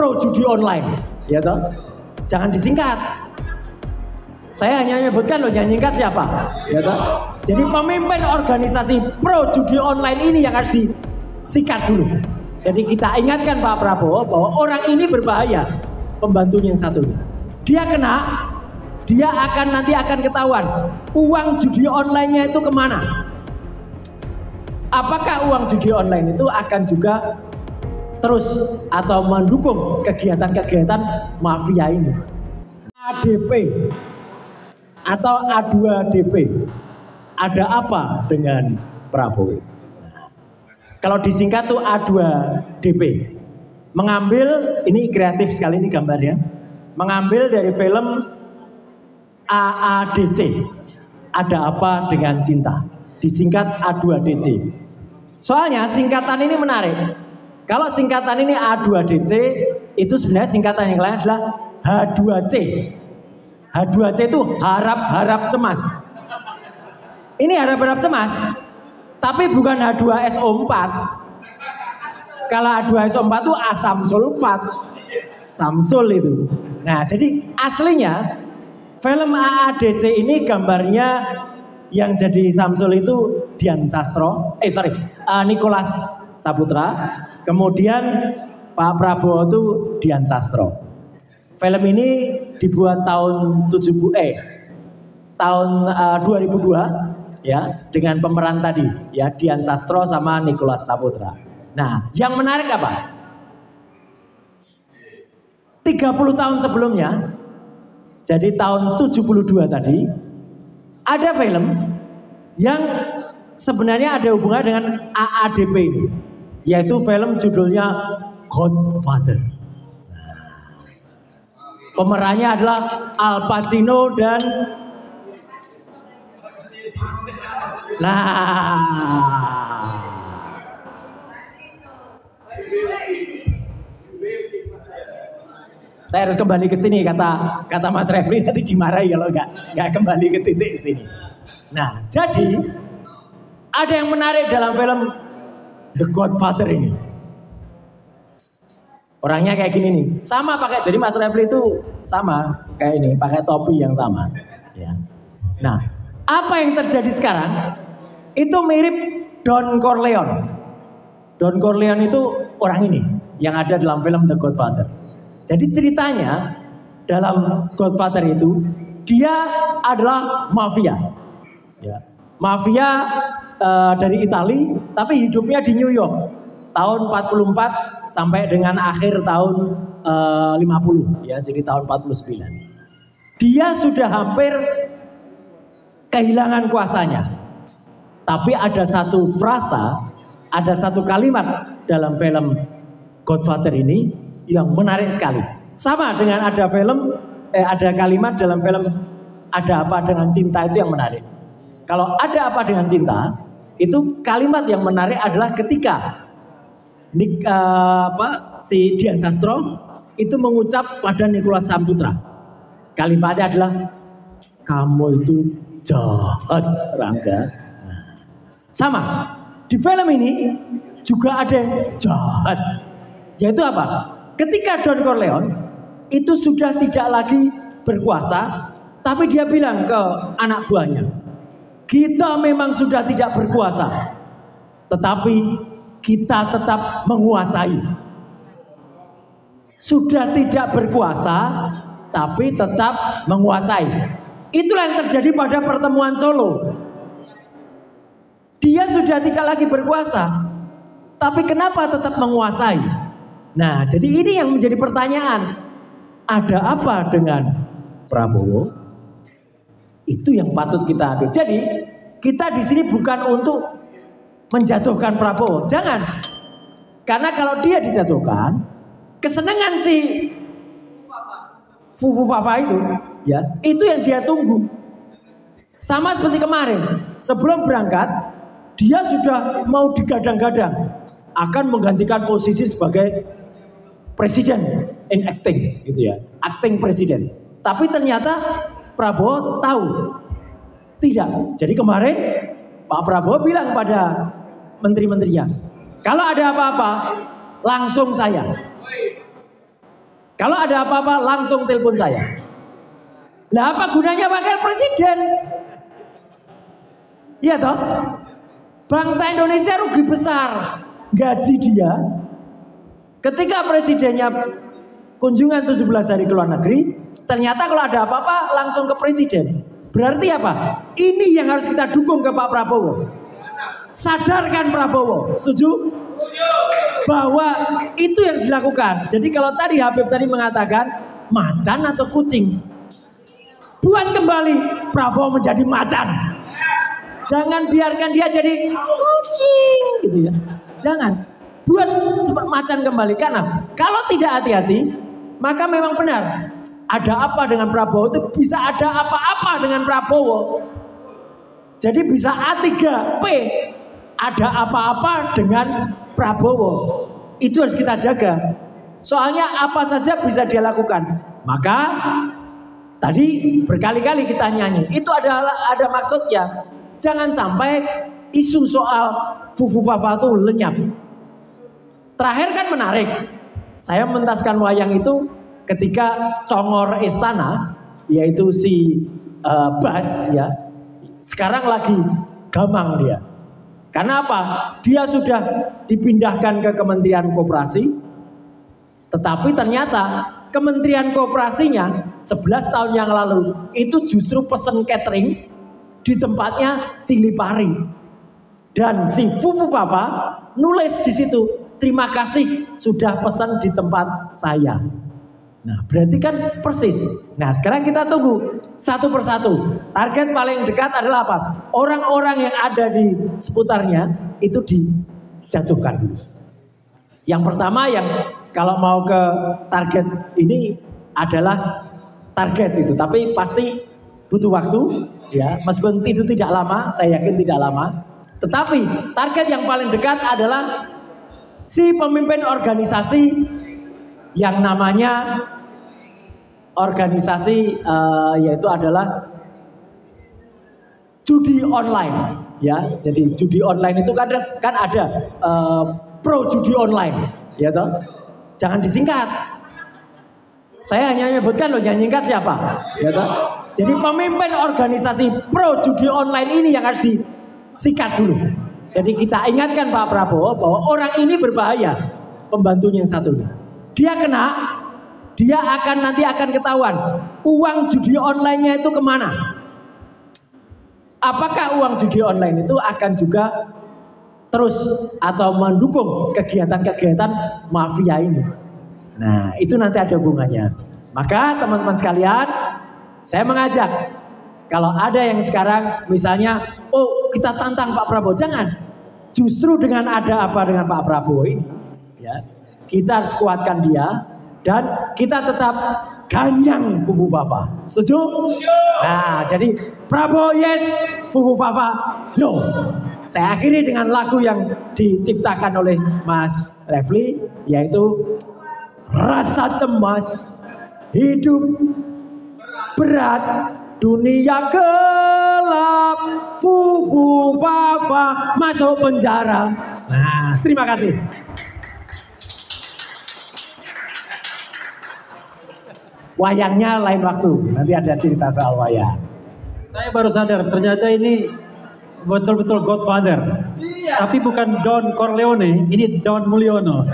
pro judi online, ya toh? Jangan disingkat. Saya hanya menyebutkan loh, yang nyingkat siapa, ya toh? Jadi pemimpin organisasi pro judi online ini yang harus disikat dulu. Jadi kita ingatkan Pak Prabowo bahwa orang ini berbahaya, pembantunya yang satu ini. Dia kena, dia nanti akan ketahuan uang judi online-nya itu kemana. Apakah uang judi online itu akan juga terus atau mendukung kegiatan-kegiatan mafia ini. ADP atau A2DP, ada apa dengan Prabowo? Kalau disingkat tuh A2DP. Mengambil, ini kreatif sekali ini gambarnya. Mengambil dari film AADC. Ada apa dengan cinta? Disingkat A2DC. Soalnya singkatan ini menarik. Kalau singkatan ini A2DC, itu sebenarnya singkatan yang lain adalah H2C. H2C itu harap-harap cemas. Ini harap-harap cemas. Tapi bukan H2SO4. Kalau H2SO4 itu asam sulfat. Samsul itu. Nah, jadi aslinya film AADC ini gambarnya yang jadi Samsul itu Dian Sastro. Nicholas Saputra. Kemudian Pak Prabowo itu Dian Sastro. Film ini dibuat tahun 2002 ya, dengan pemeran tadi ya, Dian Sastro sama Nicholas Saputra. Nah, yang menarik apa? 30 tahun sebelumnya, jadi tahun 72 tadi, ada film yang sebenarnya ada hubungan dengan AADP ini, yaitu film judulnya Godfather. Pemerannya adalah Al Pacino dan saya harus kembali ke sini, kata Mas Refli, nanti dimarahi kalau nggak kembali ke titik sini. Nah, jadi ada yang menarik dalam film The Godfather ini. Orangnya kayak gini nih, sama pakai, jadi Mas Refli itu sama kayak ini, pakai topi yang sama. Ya. Nah, apa yang terjadi sekarang itu mirip Don Corleone. Don Corleone itu orang ini yang ada dalam film The Godfather. Jadi ceritanya dalam Godfather itu dia adalah mafia, ya. Mafia dari Italia, tapi hidupnya di New York tahun 44 sampai dengan akhir tahun 50, ya, jadi tahun 49. Dia sudah hampir kehilangan kuasanya. Tapi ada satu frasa, ada satu kalimat dalam film Godfather ini yang menarik sekali. Sama dengan ada kalimat dalam film Ada Apa Dengan Cinta itu yang menarik. Kalau Ada Apa Dengan Cinta, itu kalimat yang menarik adalah ketika si Dian Sastro itu mengucap pada Nicholas Saputra. Kalimatnya adalah, kamu itu jahat, Rangga. Sama, di film ini juga ada yang jahat. Yaitu apa? Ketika Don Corleone itu sudah tidak lagi berkuasa, tapi dia bilang ke anak buahnya, kita memang sudah tidak berkuasa, tetapi kita tetap menguasai. Sudah tidak berkuasa, tapi tetap menguasai. Itulah yang terjadi pada pertemuan Solo. Dia sudah tidak lagi berkuasa, tapi kenapa tetap menguasai? Nah, jadi ini yang menjadi pertanyaan. Ada apa dengan Prabowo? Itu yang patut kita ambil. Jadi, kita di sini bukan untuk menjatuhkan Prabowo. Jangan. Karena kalau dia dijatuhkan, kesenangan si Fufu Fafa itu, ya, itu yang dia tunggu. Sama seperti kemarin, sebelum berangkat, dia sudah mau digadang-gadang akan menggantikan posisi sebagai presiden in acting, gitu ya, acting presiden. Tapi ternyata Prabowo tahu tidak. Jadi kemarin Pak Prabowo bilang pada menteri-menterinya, kalau ada apa-apa langsung saya. Kalau ada apa-apa langsung telepon saya. Lah apa gunanya wakil presiden? Iya toh? Bangsa Indonesia rugi besar. Gaji dia ketika presidennya kunjungan 17 hari ke luar negeri, ternyata kalau ada apa-apa langsung ke presiden. Berarti apa? Ini yang harus kita dukung ke Pak Prabowo. Sadarkan Prabowo, setuju? Bahwa itu yang dilakukan. Jadi kalau tadi Habib tadi mengatakan macan atau kucing, buat kembali Prabowo menjadi macan. Jangan biarkan dia jadi kucing gitu ya. Jangan. Buat seperti macan kembali. Karena kalau tidak hati-hati, maka memang benar ada apa dengan Prabowo itu bisa ada apa-apa dengan Prabowo. Jadi bisa A3P, ada apa-apa dengan Prabowo. Itu harus kita jaga. Soalnya apa saja bisa dia lakukan. Maka tadi berkali-kali kita nyanyi, itu ada maksudnya. Jangan sampai isu soal Fufufafa itu lenyap. Terakhir kan menarik. Saya mentaskan wayang itu ketika congor istana, yaitu si Bas ya. Sekarang lagi gamang dia. Karena apa? Dia sudah dipindahkan ke Kementerian Koperasi, tetapi ternyata Kementerian Koperasinya 11 tahun yang lalu itu justru pesen catering di tempatnya Cilipari. Dan si Fufufafa nulis di situ, terima kasih sudah pesan di tempat saya. Nah berarti kan persis. Nah sekarang kita tunggu satu persatu. Target paling dekat adalah apa? Orang-orang yang ada di seputarnya itu dijatuhkan dulu. Yang pertama yang kalau mau ke target ini adalah target itu. Tapi pasti butuh waktu ya. Meskipun itu tidak lama, saya yakin tidak lama. Tetapi target yang paling dekat adalah si pemimpin organisasi yang namanya organisasi yaitu adalah judi online ya. Jadi judi online itu kan ada pro judi online ya toh. Jangan disingkat. Saya hanya menyebutkan loh, yang nyingkat siapa ya toh. Jadi pemimpin organisasi pro judi online ini yang harus disikat dulu. Jadi kita ingatkan Pak Prabowo bahwa orang ini berbahaya, pembantunya yang satu ini. Dia kena, dia nanti akan ketahuan uang judi online-nya itu kemana. Apakah uang judi online itu akan juga terus atau mendukung kegiatan-kegiatan mafia ini. Nah itu nanti ada hubungannya. Maka teman-teman sekalian, saya mengajak kalau ada yang sekarang misalnya, oh kita tantang Pak Prabowo, jangan. Justru dengan ada apa dengan Pak Prabowo ini, ya kita harus kuatkan dia dan kita tetap ganyang Fufufafa. Setuju? Nah, jadi Prabowo yes, Fufufafa no. Saya akhiri dengan lagu yang diciptakan oleh Mas Refli, yaitu rasa cemas, hidup berat, dunia gelap, Fufufafa masuk penjara. Nah, terima kasih. Wayangnya lain waktu, nanti ada cerita soal wayang. Saya baru sadar ternyata ini betul-betul Godfather. Iya. Tapi bukan Don Corleone, ini Don Mulyono.